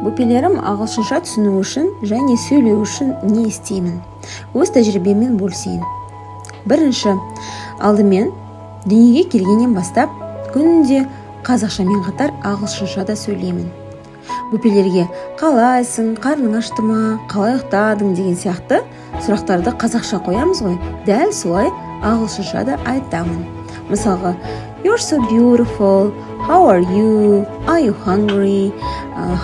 Бөпелерім ағылшынша түсіну үшін және сөйлеу үшін не істеймін? Өз тәжірибеммен бөлісейін. Бірінші, алдымен дүниеге келгеннен бастап күнде қазақшамен қатар ағылшынша да сөйлеймін. Бөпелерге қалайсың, қарның ашты ма, қалай ұйықтадың деген сияқты сұрақтарды қазақша қоямыз ғой. Дәл солай ағылшынша да айтамын. Мысалға, you're so beautiful, how are you, are you hungry,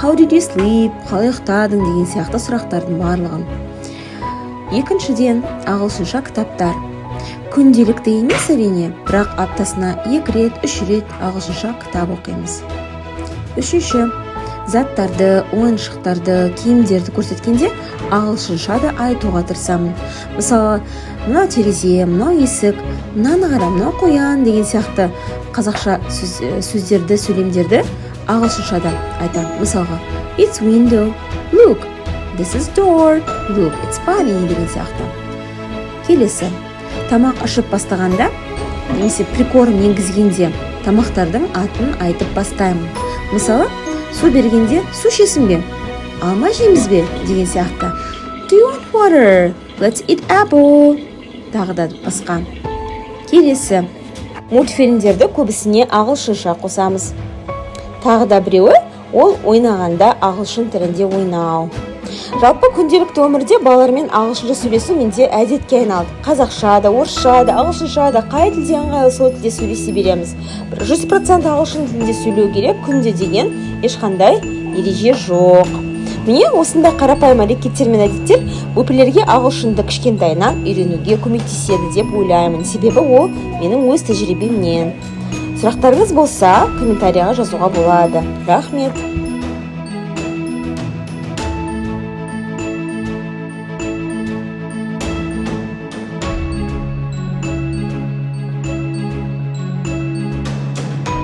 how did you sleep, қалай ұйықтадың деген сияқты сұрақтардың барлығын. Екіншіден, ағылшынша кітаптар. Күнделікті емес әрине, бірақ аптасына 2 рет, 3 рет ағылшынша кітап оқимыз. Үшінші, заттарды, ойыншықтарды, киімдерді көрсеткенде ағылшынша да айтуға тырысамын. Мысалы, мынау терезе, мынау есік, мынаны қара, мынау қоян деген сияқты қазақша сөздерді, сөйлемдерді ағылшынша да айтамын. Мысалға, it's window, look, this is door, look, it's funny деген сияқты. Келесі, тамақ ашып бастағанда, немесе прикорм енгізгенде тамақтардың атын айтып бастаймын. Мысалы, су бергенде су ішесің бе? Алма жейміз бе? Деген сияқты. Do you want water? Let's eat apple. Тағы да басқа. Келесі, мультфильмдерді көбісіне ағылшынша қосамыз. Тағы да біреуі, ол ойнағанда ағылшын тілінде ойнау. Жалпы күнделікті өмірде балалармен ағылшынша сөйлесу менде әдетке айналды. Қазақша да, орысша да, ағылшынша да, қай тілде ыңғайлы сол тілде сөйлесе береміз. 100% ағылшын тілінде сөйлеу керек күнде деген ешқандай ереже жоқ. Міне осындай қарапайым әрекеттер мен әдеттер бөпелерге ағылшынды кішкентайынан үйренуге көмектеседі деп ойлаймын. Себебі ол менің өз тәжірибемнен. Сұрақтарыңыз болса, комментарияға жазуға болады. Рахмет.